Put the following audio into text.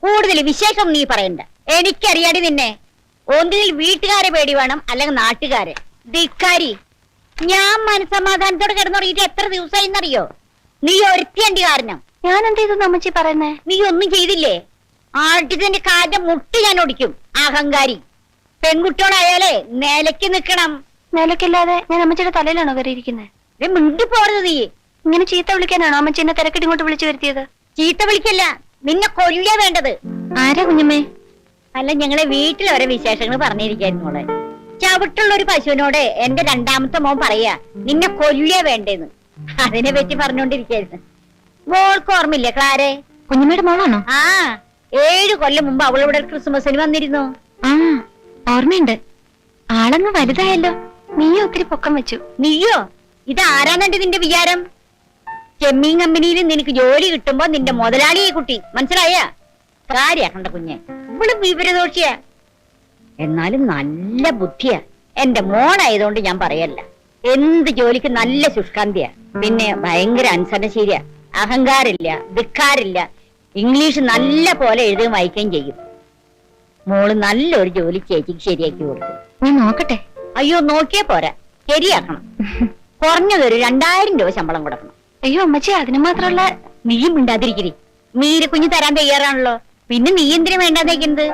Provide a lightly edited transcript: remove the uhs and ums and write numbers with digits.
കൂടുതൽ വിശേഷം നീ പറയണ്ട. എനിക്കറിയാടി നിന്നെ. ഒന്നിൽ വീട്ടുകാരെ പേടി വേണം, അല്ലെങ്കിൽ നാട്ടുകാരെ. ധിക്കാരി, ഞാൻ മനസമാധാനത്തോടെ കിടന്നുറങ്ങിയിട്ട് എത്ര ദിവസമായിന്നറിയോ? നീ ഒരുത്തിയണ്ടി കാരണം. ഞാൻ എന്ത് ചെയ്തു അമ്മച്ചി പറയുന്നേ? നീ ഒന്നും ചെയ്തില്ലേ? ആട്ടിന്റെ കാര്യം മുട്ടി ഞാൻ ഒടിക്കും. അഹങ്കാരി പെൺകുട്ടിയോടായാലേ നിലയ്ക്ക് നിക്കണം. നിലക്കില്ലാതെ ഞാൻ അമ്മച്ചിയുടെ തലയിലാണോ കയറിയിരിക്കുന്നത്? മിണ്ടി പോരുത് നീ. ഇങ്ങനെ ചീത്ത വിളിക്കാനാണോ അമ്മച്ചി എന്നെ തിരക്കിട്ട് ഇങ്ങോട്ട് വിളിച്ചു വരുത്തിയത്? ചീത്ത വിളിക്കല്ല, നിന്നെ കൊല്ലുക വേണ്ടത്. ആരാ കുഞ്ഞമ്മേ? അല്ല, ഞങ്ങളെ വീട്ടിൽ ഓരോ വിശേഷങ്ങൾ പറഞ്ഞിരിക്കായിരുന്നു മോളെ. ചവിട്ടുള്ള ഒരു പശുവിനോട് എന്റെ രണ്ടാമത്തെ മോൻ പറയാ നിന്നെ കൊല്ലുക വേണ്ടേന്ന്. അതിനെ പറ്റി പറഞ്ഞോണ്ടിരിക്കായിരുന്നു. മോൾക്ക് ഓർമ്മയില്ലേ ക്ലാരെ? കുഞ്ഞമ്മയുടെ മോളാണോ? ആ, 7 കൊല്ലം മുമ്പ് അവളിവിടെ ക്രിസ്മസിന് വന്നിരുന്നു. ആ, ഓർമ്മയുണ്ട്. ആളങ്ങ് വലുതായല്ലോ. നീയോ ഒത്തിരി പൊക്കം വെച്ചു. നീയോ? ഇതാരാന്നുണ്ട് നിന്റെ വിചാരം? ചെമ്മീൻ കമ്പനിയിൽ നിനക്ക് ജോലി കിട്ടുമ്പോ നിന്റെ മുതലാളിയെ കുട്ടി, മനസ്സിലായ? കാര്യാക്കണ്ട കുഞ്ഞെ, ഇവള് വിവരദോഷിയാ. എന്നാലും നല്ല ബുദ്ധിയാ. എന്റെ മോളായതുകൊണ്ട് ഞാൻ പറയല്ല. എന്ത് ജോലിക്ക് നല്ല ശുഷ്കാന്തിയാ. പിന്നെ ഭയങ്കര അനുസരണശീലിയാ. അഹങ്കാരില്ല, ധിക്കാരില്ല. ഇംഗ്ലീഷ് നല്ല പോലെ എഴുതുകയും വായിക്കുകയും ചെയ്യും. മോള് നല്ലൊരു ജോലി ചേച്ചിക്ക് ശരിയാക്കി കൊടുക്കും. ഞാൻ നോക്കട്ടെ. അയ്യോ, നോക്കിയേ പോരാ, ശരിയാക്കണം. കുറഞ്ഞതൊരു 2000 രൂപ ശമ്പളം കൊടുക്കണം. അയ്യോ അമ്മച്ചി, അതിന് മാത്രമുള്ള. നീയും മിണ്ടാതിരിക്കരി. മീര കുഞ്ഞ് തരാൻ തയ്യാറാണല്ലോ, പിന്നെ നീ എന്തിനു വേണ്ടാന്നേക്കുന്നത്?